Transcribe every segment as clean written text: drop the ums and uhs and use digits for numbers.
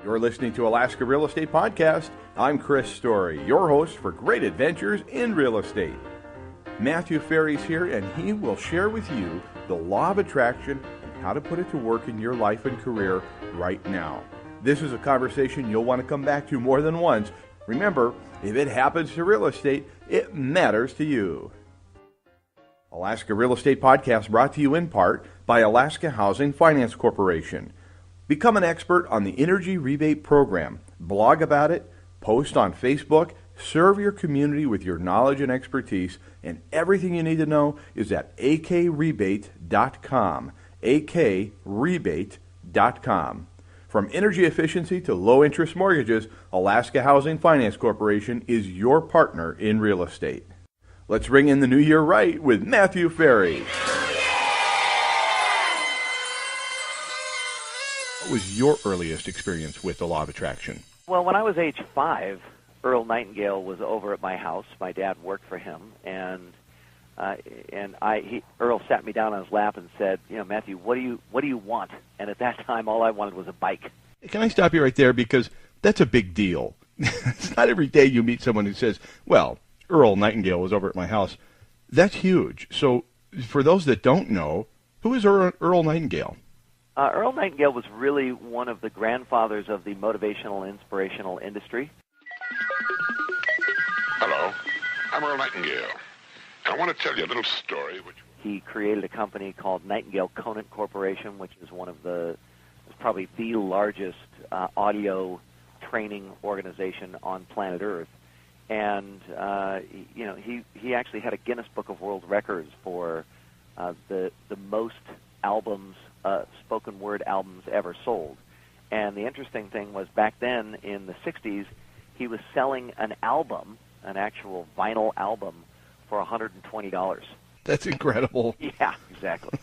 You're listening to Alaska Real Estate Podcast. I'm Chris Story, your host for great adventures in real estate. Matthew Ferry's here, and he will share with you the law of attraction and how to put it to work in your life and career right now. This is a conversation you'll want to come back to more than once. Remember, if it happens to real estate, it matters to you. Alaska Real Estate Podcast brought to you in part by Alaska Housing Finance Corporation. Become an expert on the Energy Rebate Program. Blog about it, post on Facebook, serve your community with your knowledge and expertise, and everything you need to know is at akrebate.com. akrebate.com. From energy efficiency to low-interest mortgages, Alaska Housing Finance Corporation is your partner in real estate. Let's ring in the new year right with Matthew Ferry. What was your earliest experience with the law of attraction? Well, when I was age 5, Earl Nightingale was over at my house. My dad worked for him, and Earl sat me down on his lap and said, "You know, Matthew, what do you want?" And at that time, all I wanted was a bike. Can I stop you right there, because that's a big deal. It's not every day you meet someone who says, "Well, Earl Nightingale was over at my house." That's huge. So, for those that don't know, who is Earl Nightingale? Earl Nightingale was really one of the grandfathers of the motivational and inspirational industry. Hello, I'm Earl Nightingale, and I want to tell you a little story. He created a company called Nightingale Conant Corporation, which is probably the largest audio training organization on planet Earth. And he actually had a Guinness Book of World Records for the most albums, spoken word albums ever sold. And the interesting thing was, back then in the 60s, he was selling an album, an actual vinyl album, for $120. That's incredible. Yeah, exactly.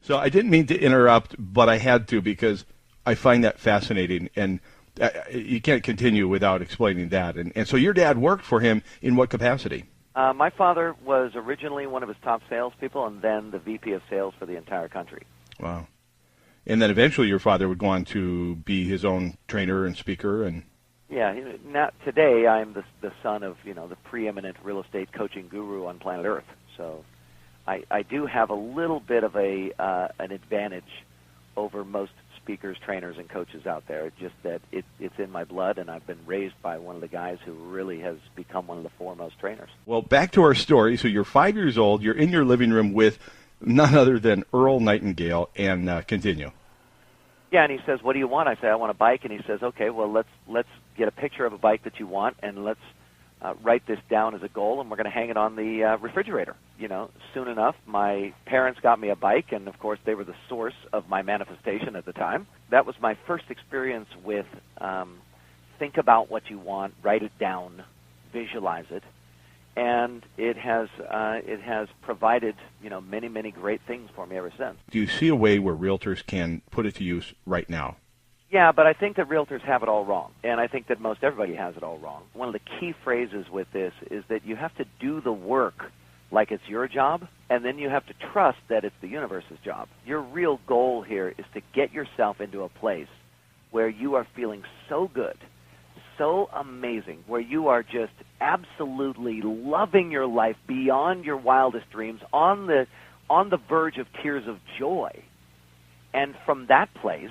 So I didn't mean to interrupt, but I had to, because I find that fascinating, and you can't continue without explaining that. And so your dad worked for him in what capacity? My father was originally one of his top salespeople, and then the VP of sales for the entire country. Wow. And then eventually your father would go on to be his own trainer and speaker. And yeah, today I'm the son of the preeminent real estate coaching guru on planet Earth. So I do have a little bit of an advantage over most speakers, trainers, and coaches out there. Just that it's in my blood, and I've been raised by one of the guys who really has become one of the foremost trainers. Well, back to our story. So you're 5 years old. You're in your living room with none other than Earl Nightingale, and continue. Yeah, and he says, "What do you want?" I say, "I want a bike." And he says, "Okay, well, let's get a picture of a bike that you want, and let's write this down as a goal, and we're going to hang it on the refrigerator." Soon enough, my parents got me a bike, and of course, they were the source of my manifestation at the time. That was my first experience with think about what you want, write it down, visualize it, and it has provided many, many great things for me ever since. Do you see a way where realtors can put it to use right now? Yeah, but I think that realtors have it all wrong, and I think that most everybody has it all wrong. One of the key phrases with this is that you have to do the work like it's your job, and then you have to trust that it's the universe's job. Your real goal here is to get yourself into a place where you are feeling so good, so amazing, where you are just absolutely loving your life beyond your wildest dreams, on the verge of tears of joy. And from that place,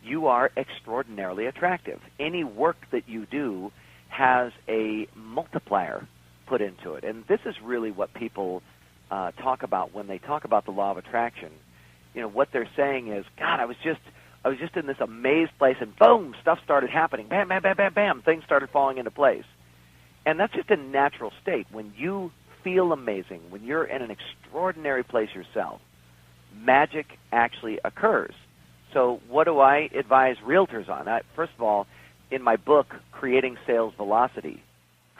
you are extraordinarily attractive. Any work that you do has a multiplier put into it. And this is really what people talk about when they talk about the law of attraction. What they're saying is, God, I was just in this amazed place, and boom, stuff started happening. Bam, bam, bam, bam, bam. Things started falling into place. And that's just a natural state. When you feel amazing, when you're in an extraordinary place yourself, magic actually occurs. So what do I advise realtors on? First of all, in my book, Creating Sales Velocity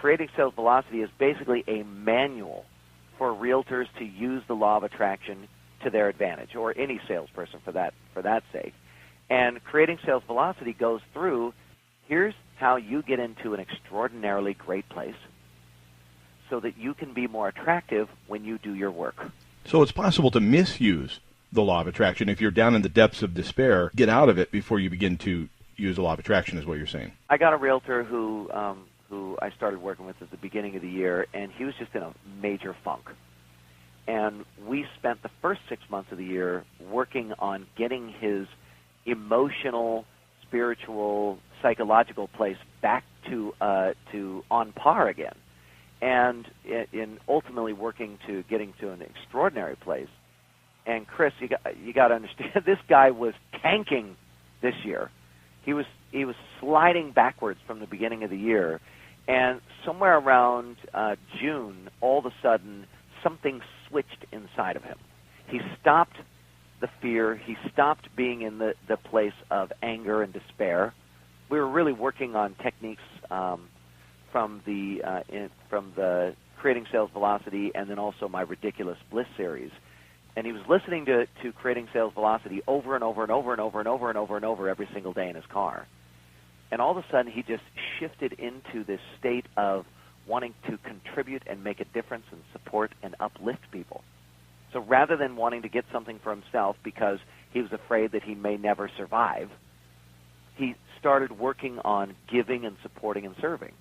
is basically a manual for realtors to use the law of attraction to their advantage, or any salesperson for that sake. And Creating Sales Velocity goes through, here's how you get into an extraordinarily great place so that you can be more attractive when you do your work. So it's possible to misuse the law of attraction. If you're down in the depths of despair, get out of it before you begin to use the law of attraction, is what you're saying. I got a realtor who I started working with at the beginning of the year, and he was just in a major funk. And we spent the first 6 months of the year working on getting his emotional, spiritual, psychological place back to on par again, and in ultimately working to getting to an extraordinary place. And Chris, you got to understand, this guy was tanking this year. He was sliding backwards from the beginning of the year, and somewhere around June, all of a sudden, something switched inside of him. He stopped the fear. He stopped being in the place of anger and despair. We were really working on techniques from the Creating Sales Velocity and then also my Ridiculous Bliss series. And he was listening to Creating Sales Velocity over and over and over and over and over and over and over every single day in his car. And all of a sudden, he just shifted into this state of wanting to contribute and make a difference and support and uplift people. So rather than wanting to get something for himself because he was afraid that he may never survive, he started working on giving and supporting and serving.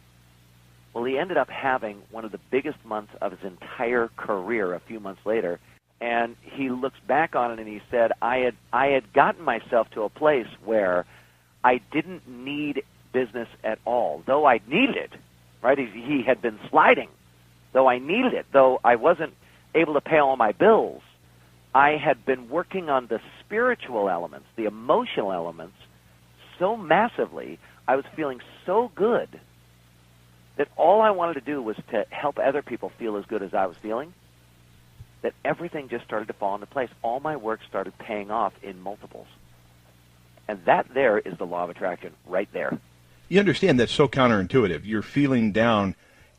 Well, he ended up having one of the biggest months of his entire career a few months later, and he looks back on it and he said, I had gotten myself to a place where I didn't need business at all, though I needed it, right? He had been sliding, though I needed it, though I wasn't able to pay all my bills. I had been working on the spiritual elements, the emotional elements, so massively, I was feeling so good that all I wanted to do was to help other people feel as good as I was feeling, that everything just started to fall into place. All my work started paying off in multiples. And that there is the law of attraction right there. You understand that's so counterintuitive. You're feeling down,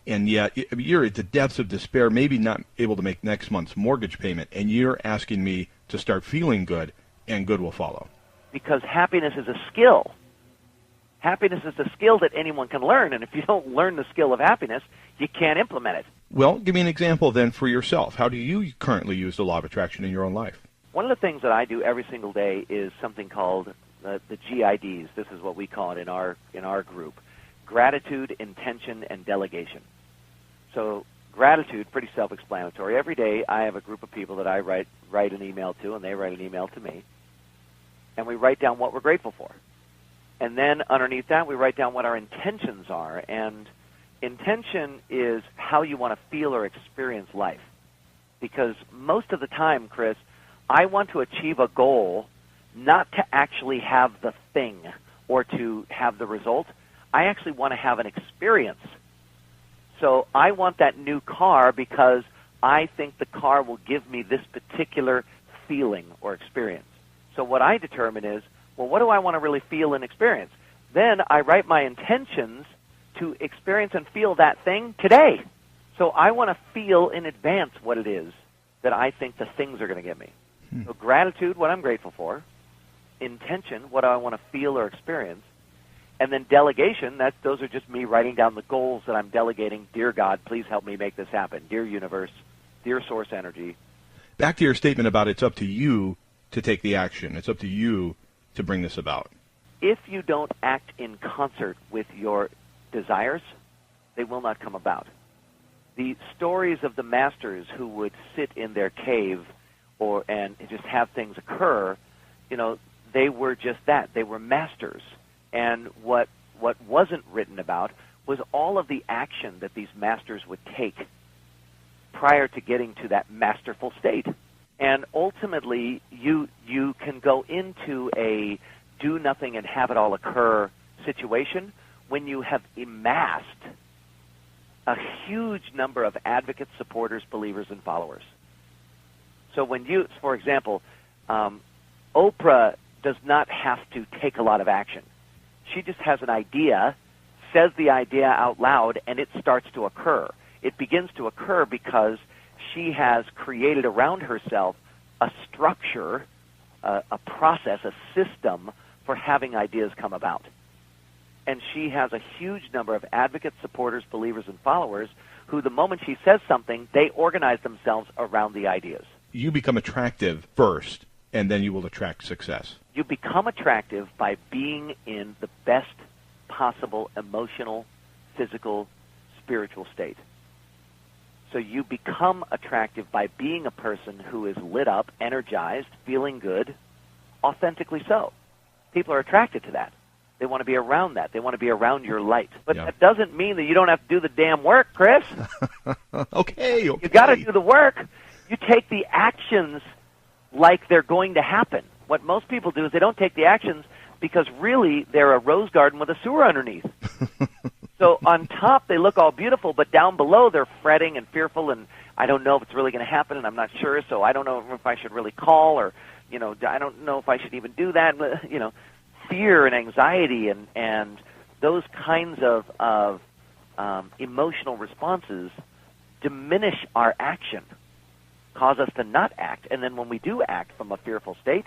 and yet you're at the depths of despair, maybe not able to make next month's mortgage payment, and you're asking me to start feeling good, and good will follow. Because happiness is a skill. Happiness is a skill that anyone can learn, and if you don't learn the skill of happiness, you can't implement it. Well, give me an example then for yourself. How do you currently use the law of attraction in your own life? One of the things that I do every single day is something called the GIDs. This is what we call it in our group: gratitude, intention, and delegation. So gratitude, pretty self-explanatory. Every day I have a group of people that I write an email to, and they write an email to me, and we write down what we're grateful for. And then underneath that, we write down what our intentions are. And intention is how you want to feel or experience life. Because most of the time, Chris, I want to achieve a goal not to actually have the thing or to have the result. I actually want to have an experience. So I want that new car because I think the car will give me this particular feeling or experience. So what I determine is, well, what do I want to really feel and experience? Then I write my intentions to experience and feel that thing today. So I want to feel in advance what it is that I think the things are going to give me. So gratitude, what I'm grateful for. Intention, what do I want to feel or experience. And then delegation, those are just me writing down the goals that I'm delegating. Dear God, please help me make this happen. Dear universe, dear source energy. Back to your statement about it's up to you to take the action. It's up to you to bring this about. If you don't act in concert with your desires, they will not come about. The stories of the masters who would sit in their cave and just have things occur, they were just that. They were masters. And what wasn't written about was all of the action that these masters would take prior to getting to that masterful state. And ultimately, you can go into a do nothing and have it all occur situation when you have amassed a huge number of advocates, supporters, believers, and followers. So when you, for example, Oprah does not have to take a lot of action. She just has an idea, says the idea out loud, and it starts to occur. It begins to occur because she has created around herself a structure, a process, a system for having ideas come about. And she has a huge number of advocates, supporters, believers, and followers who, the moment she says something, they organize themselves around the ideas. You become attractive first, and then you will attract success. You become attractive by being in the best possible emotional, physical, spiritual state. So you become attractive by being a person who is lit up, energized, feeling good, authentically so. People are attracted to that. They want to be around that. They want to be around your light. But that doesn't mean that you don't have to do the damn work, Chris. Okay. You got to do the work. You take the actions like they're going to happen. What most people do is they don't take the actions because really they're a rose garden with a sewer underneath. So on top they look all beautiful, but down below they're fretting and fearful, and I don't know if it's really going to happen, and I'm not sure, so I don't know if I should really call, or I don't know if I should even do that. Fear and anxiety and those kinds of emotional responses diminish our action, cause us to not act, and then when we do act from a fearful state,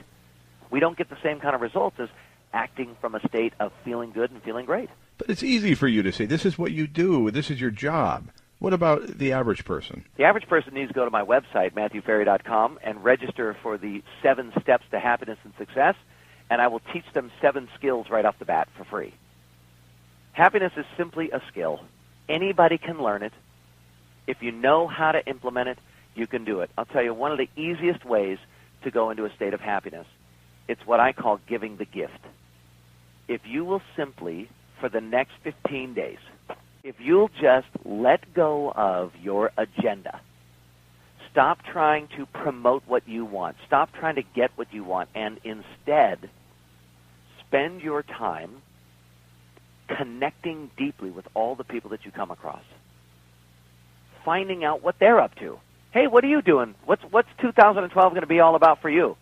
we don't get the same kind of results as acting from a state of feeling good and feeling great. But it's easy for you to say, this is what you do, this is your job. What about the average person? The average person needs to go to my website, MatthewFerry.com, and register for the 7 Steps to Happiness and Success, and I will teach them 7 skills right off the bat for free. Happiness is simply a skill. Anybody can learn it. If you know how to implement it, you can do it. I'll tell you one of the easiest ways to go into a state of happiness. It's what I call giving the gift. If you will simply, for the next 15 days, if you'll just let go of your agenda, stop trying to promote what you want, stop trying to get what you want, and instead spend your time connecting deeply with all the people that you come across, finding out what they're up to. Hey, what are you doing? What's 2012 going to be all about for you?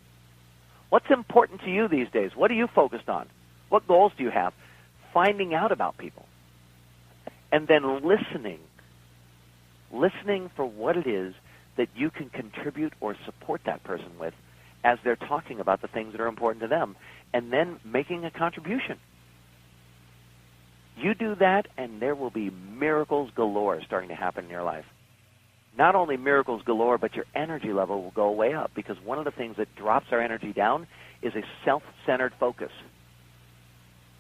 What's important to you these days? What are you focused on? What goals do you have? Finding out about people. And then listening for what it is that you can contribute or support that person with as they're talking about the things that are important to them, and then making a contribution. You do that, and there will be miracles galore starting to happen in your life. Not only miracles galore, but your energy level will go way up, because one of the things that drops our energy down is a self-centered focus.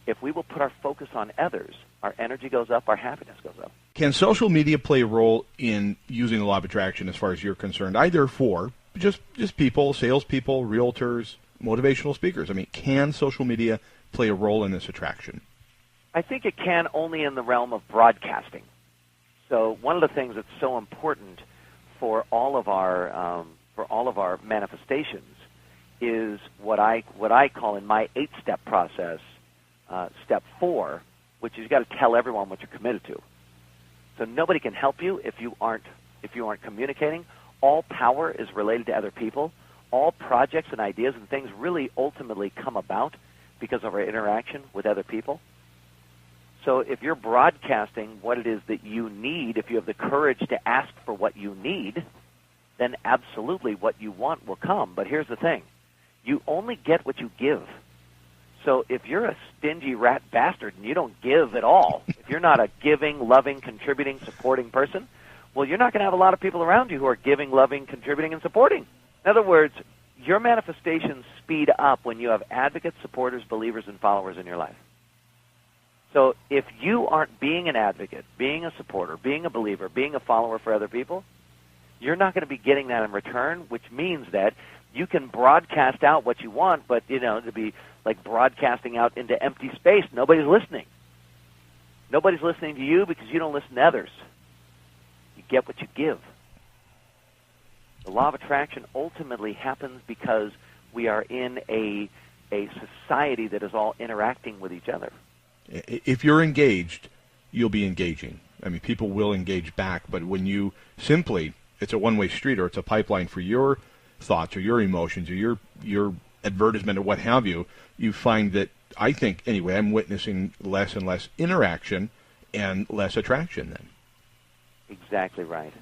If we will put our focus on others, our energy goes up, our happiness goes up. Can social media play a role in using the law of attraction as far as you're concerned, either for just people, salespeople, realtors, motivational speakers? I mean, can social media play a role in this attraction? I think it can only in the realm of broadcasting. So one of the things that's so important for all of our manifestations is what I call in my 8-step process, step 4, which is you got to tell everyone what you're committed to. So nobody can help you if you aren't communicating. All power is related to other people. All projects and ideas and things really ultimately come about because of our interaction with other people. So if you're broadcasting what it is that you need, if you have the courage to ask for what you need, then absolutely what you want will come. But here's the thing. You only get what you give. So if you're a stingy rat bastard and you don't give at all, if you're not a giving, loving, contributing, supporting person, well, you're not going to have a lot of people around you who are giving, loving, contributing, and supporting. In other words, your manifestations speed up when you have advocates, supporters, believers, and followers in your life. So if you aren't being an advocate, being a supporter, being a believer, being a follower for other people, you're not going to be getting that in return, which means that you can broadcast out what you want, but, to be like broadcasting out into empty space, nobody's listening. Nobody's listening to you because you don't listen to others. You get what you give. The law of attraction ultimately happens because we are in a society that is all interacting with each other. If you're engaged, you'll be engaging. I mean, people will engage back, but when you simply, it's a one-way street, or it's a pipeline for your thoughts or your emotions or your advertisement or what have you, you find that, I think, anyway, I'm witnessing less and less interaction and less attraction then. Exactly right.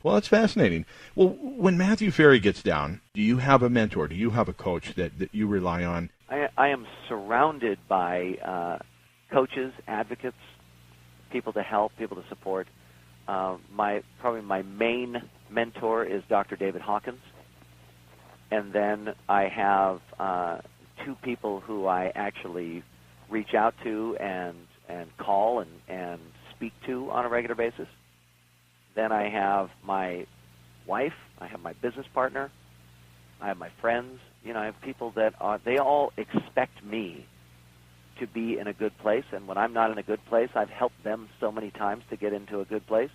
Well, that's fascinating. Well, when Matthew Ferry gets down, do you have a mentor? Do you have a coach that you rely on? I am surrounded by coaches, advocates, people to help, people to support. Probably my main mentor is Dr. David Hawkins. And then I have two people who I actually reach out to and call and speak to on a regular basis. Then I have my wife, I have my business partner, I have my friends. You know, I have people that they all expect me to be in a good place, and when I'm not in a good place, I've helped them so many times to get into a good place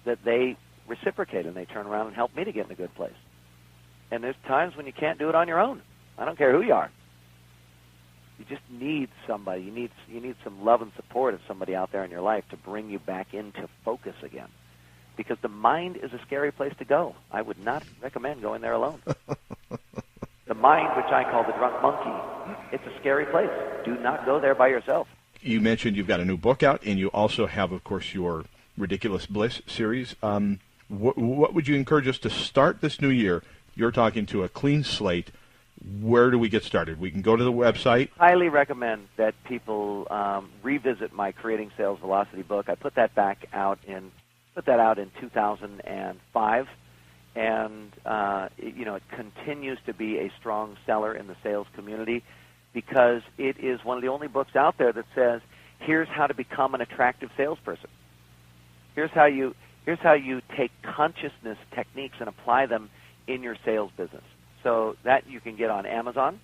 that they reciprocate and they turn around and help me to get in a good place. And there's times when you can't do it on your own. I don't care who you are. You just need somebody. You need some love and support of somebody out there in your life to bring you back into focus again. Because the mind is a scary place to go. I would not recommend going there alone. The mind, which I call the drunk monkey, it's a scary place. Do not go there by yourself. You mentioned you've got a new book out, and you also have, of course, your Ridiculous Bliss series. What would you encourage us to start this new year? You're talking to a clean slate. Where do we get started? We can go to the website. Highly recommend that people revisit my Creating Sales Velocity book. I put that out in 2005, and it continues to be a strong seller in the sales community because it is one of the only books out there that says, here's how to become an attractive salesperson. Here's how you take consciousness techniques and apply them in your sales business. So that you can get on Amazon,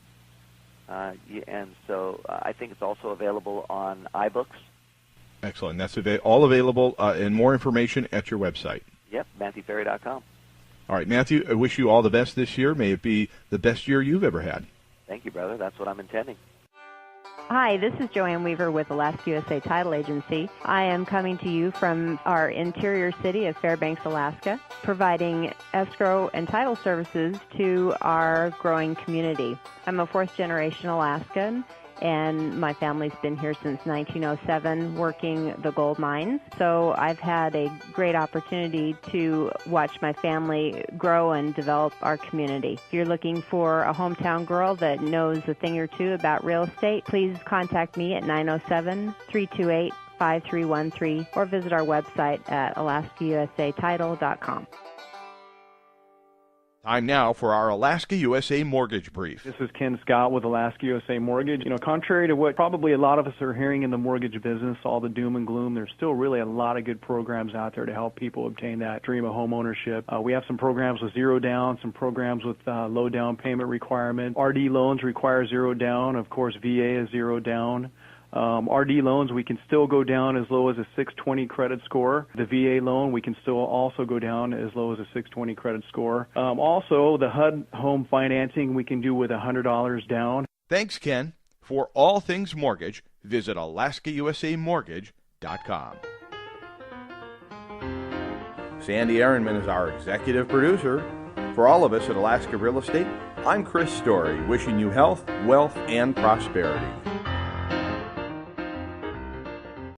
and so I think it's also available on iBooks. Excellent. That's all available and more information at your website. Yep, MatthewFerry.com. All right, Matthew, I wish you all the best this year. May it be the best year you've ever had. Thank you, brother. That's what I'm intending. Hi, this is Joanne Weaver with Alaska USA Title Agency. I am coming to you from our interior city of Fairbanks, Alaska, providing escrow and title services to our growing community. I'm a fourth-generation Alaskan, and my family's been here since 1907 working the gold mines. So I've had a great opportunity to watch my family grow and develop our community. If you're looking for a hometown girl that knows a thing or two about real estate, please contact me at 907-328-5313 or visit our website at alaskausatitle.com. Time now for our Alaska USA Mortgage Brief. This is Ken Scott with Alaska USA Mortgage. Contrary to what probably a lot of us are hearing in the mortgage business, all the doom and gloom, there's still really a lot of good programs out there to help people obtain that dream of home ownership. We have some programs with zero down, some programs with low down payment requirement. RD loans require zero down. Of course, VA is zero down. RD loans, we can still go down as low as a 620 credit score. The VA loan, we can still also go down as low as a 620 credit score. Also, the HUD home financing, we can do with $100 down. Thanks, Ken. For all things mortgage, visit alaskausamortgage.com. Sandy Ehrenman is our executive producer. For all of us at Alaska Real Estate, I'm Chris Story, wishing you health, wealth, and prosperity.